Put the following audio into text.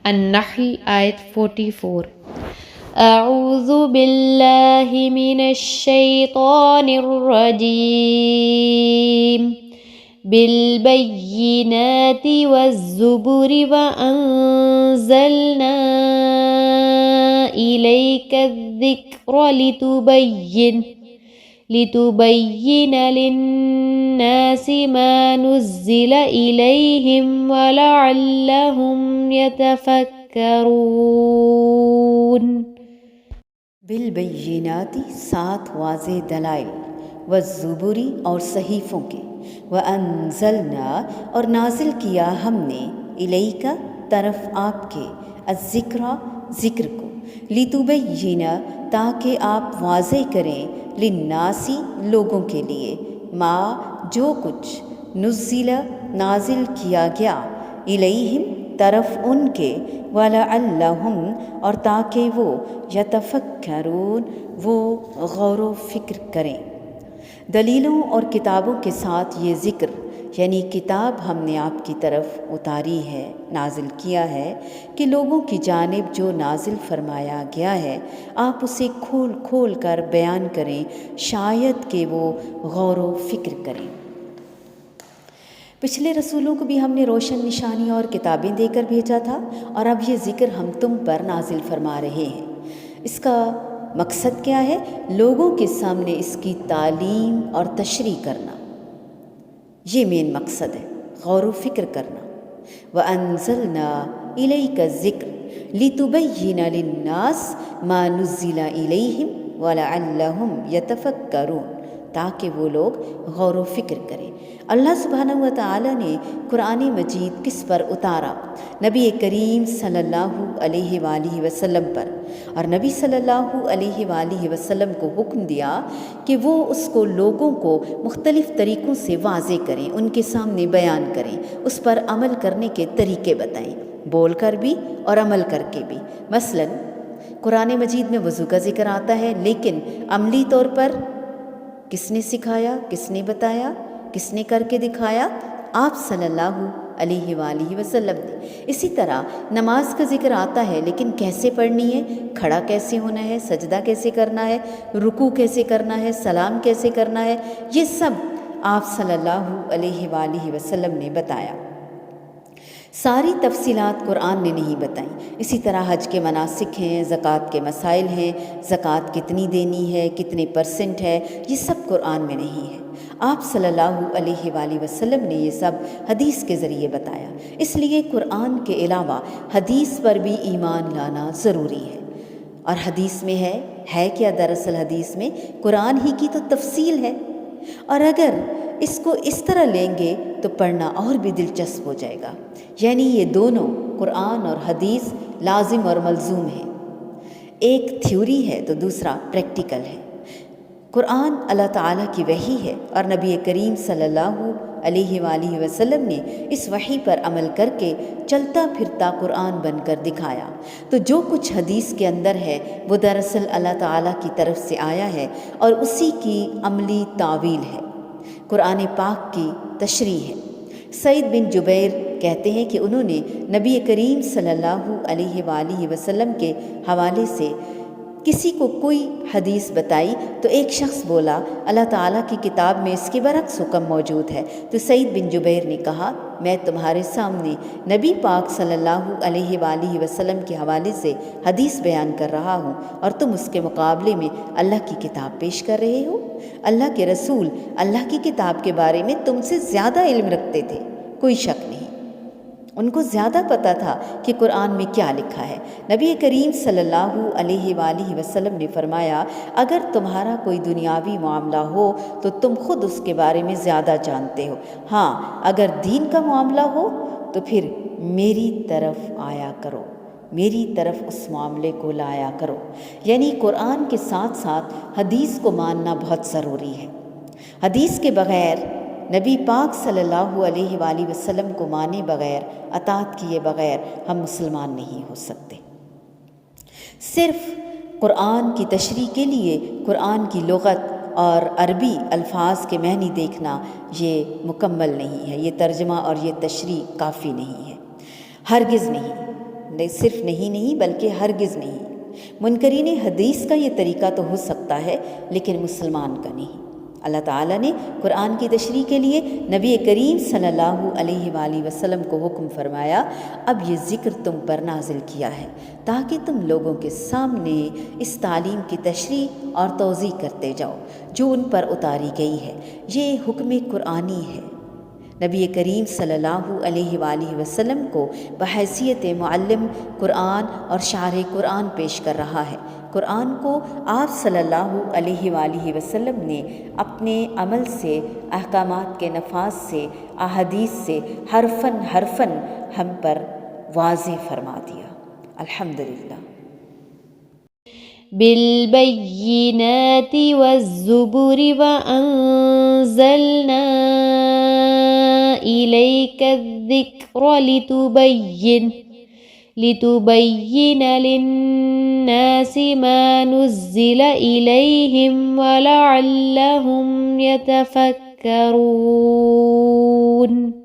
النحل آیت 44۔ اعوذ باللہ من الشیطان الرجیم بالبینات والزبر وانزلنا الیک الذکر لتبین للناس ما نزل الیہم ولعلہم یتفکرون۔ بالبینات سات واضح دلائل، والزبری اور صحیفوں کے، وانزلنا اور نازل کیا ہم نے، الیک طرف آپ کے، الذکر ذکر کو، لتبین تاکہ آپ واضح کریں، للناسی لوگوں کے لیے، ما جو کچھ، نزل نازل کیا گیا، الیہم طرف ان کے، وَلَعَلَّهُمْ اور تاکہ وہ، یتفکرون وہ غور و فکر کریں۔ دلیلوں اور کتابوں کے ساتھ یہ ذکر، یعنی کتاب ہم نے آپ کی طرف اتاری ہے، نازل کیا ہے، کہ لوگوں کی جانب جو نازل فرمایا گیا ہے آپ اسے کھول کھول کر بیان کریں، شاید کہ وہ غور و فکر کریں۔ پچھلے رسولوں کو بھی ہم نے روشن نشانیاں اور کتابیں دے کر بھیجا تھا، اور اب یہ ذکر ہم تم پر نازل فرما رہے ہیں۔ اس کا مقصد کیا ہے؟ لوگوں کے سامنے اس کی تعلیم اور تشریح کرنا، یہ مین مقصد ہے، غور و فکر کرنا۔ وَأَنزَلْنَا إِلَيْكَ الذِّكْرَ لِتُبَيِّنَ لِلنَّاسِ مَا نُزِّلَ إِلَيْهِمْ وَلَعَلَّهُمْ يَتَفَكَّرُونَ تاکہ وہ لوگ غور و فکر کریں۔ اللہ سبحانہ و تعالیٰ نے قرآن مجید کس پر اتارا؟ نبی کریم صلی اللہ علیہ وآلہ وسلم پر، اور نبی صلی اللہ علیہ وآلہ وسلم کو حکم دیا کہ وہ اس کو لوگوں کو مختلف طریقوں سے واضح کریں، ان کے سامنے بیان کریں، اس پر عمل کرنے کے طریقے بتائیں، بول کر بھی اور عمل کر کے بھی۔ مثلا قرآن مجید میں وضو کا ذکر آتا ہے، لیکن عملی طور پر کس نے سکھایا، کس نے بتایا، کس نے کر کے دکھایا؟ آپ صلی اللہ علیہ وآلہ وسلم نے۔ اسی طرح نماز کا ذکر آتا ہے، لیکن کیسے پڑھنی ہے، کھڑا کیسے ہونا ہے، سجدہ کیسے کرنا ہے، رکوع کیسے کرنا ہے، سلام کیسے کرنا ہے، یہ سب آپ صلی اللہ علیہ وآلہ وسلم نے بتایا۔ ساری تفصیلات قرآن نے نہیں بتائیں۔ اسی طرح حج کے مناسک ہیں، زکوٰۃ کے مسائل ہیں، زکوٰۃ کتنی دینی ہے، کتنے پرسنٹ ہے، یہ سب قرآن میں نہیں ہے۔ آپ صلی اللہ علیہ وآلہ وسلم نے یہ سب حدیث کے ذریعے بتایا۔ اس لیے قرآن کے علاوہ حدیث پر بھی ایمان لانا ضروری ہے۔ اور حدیث میں ہے کیا؟ دراصل حدیث میں قرآن ہی کی تو تفصیل ہے، اور اگر اس کو اس طرح لیں گے تو پڑھنا اور بھی دلچسپ ہو جائے گا۔ یعنی یہ دونوں، قرآن اور حدیث، لازم اور ملزوم ہیں۔ ایک تھیوری ہے تو دوسرا پریکٹیکل ہے۔ قرآن اللہ تعالیٰ کی وحی ہے، اور نبی کریم صلی اللہ علیہ وآلہ وسلم نے اس وحی پر عمل کر کے چلتا پھرتا قرآن بن کر دکھایا۔ تو جو کچھ حدیث کے اندر ہے وہ دراصل اللہ تعالیٰ کی طرف سے آیا ہے، اور اسی کی عملی تعویل ہے، قرآن پاک کی تشریح ہے۔ سعید بن جبیر کہتے ہیں کہ انہوں نے نبی کریم صلی اللہ علیہ وآلہ وسلم کے حوالے سے کسی کو کوئی حدیث بتائی تو ایک شخص بولا اللہ تعالیٰ کی کتاب میں اس کے برعکس حکم موجود ہے، تو سعید بن جبیر نے کہا میں تمہارے سامنے نبی پاک صلی اللہ علیہ وآلہ وسلم کے حوالے سے حدیث بیان کر رہا ہوں، اور تم اس کے مقابلے میں اللہ کی کتاب پیش کر رہے ہو۔ اللہ کے رسول اللہ کی کتاب کے بارے میں تم سے زیادہ علم رکھتے تھے، کوئی شک نہیں، ان کو زیادہ پتہ تھا کہ قرآن میں کیا لکھا ہے۔ نبی کریم صلی اللہ علیہ وآلہ وسلم نے فرمایا اگر تمہارا کوئی دنیاوی معاملہ ہو تو تم خود اس کے بارے میں زیادہ جانتے ہو، ہاں اگر دین کا معاملہ ہو تو پھر میری طرف آیا کرو، میری طرف اس معاملے کو لایا کرو۔ یعنی قرآن کے ساتھ ساتھ حدیث کو ماننا بہت ضروری ہے۔ حدیث کے بغیر، نبی پاک صلی اللہ علیہ وآلہ وسلم کو مانے بغیر، اطاعت کیے بغیر ہم مسلمان نہیں ہو سکتے۔ صرف قرآن کی تشریح کے لیے قرآن کی لغت اور عربی الفاظ کے معنی دیکھنا یہ مکمل نہیں ہے، یہ ترجمہ اور یہ تشریح کافی نہیں ہے، ہرگز نہیں۔ صرف نہیں بلکہ ہرگز نہیں۔ منکرین حدیث کا یہ طریقہ تو ہو سکتا ہے لیکن مسلمان کا نہیں۔ اللہ تعالیٰ نے قرآن کی تشریح کے لیے نبی کریم صلی اللہ علیہ وآلہ وسلم کو حکم فرمایا، اب یہ ذکر تم پر نازل کیا ہے تاکہ تم لوگوں کے سامنے اس تعلیم کی تشریح اور توضیح کرتے جاؤ جو ان پر اتاری گئی ہے۔ یہ حکم قرآنی ہے۔ نبی کریم صلی اللہ علیہ وآلہ وسلم کو بحیثیت معلم قرآن اور شارح قرآن پیش کر رہا ہے۔ قرآن کو آپ صلی اللہ علیہ وآلہ وسلم نے اپنے عمل سے، احکامات کے نفاذ سے، احادیث سے حرفاً ہم پر واضح فرما دیا۔ الحمدللہ۔ بالبينات والزبر وأنزلنا إليك الذكر لتبين للناس ما نزل إليهم ولعلهم يتفكرون۔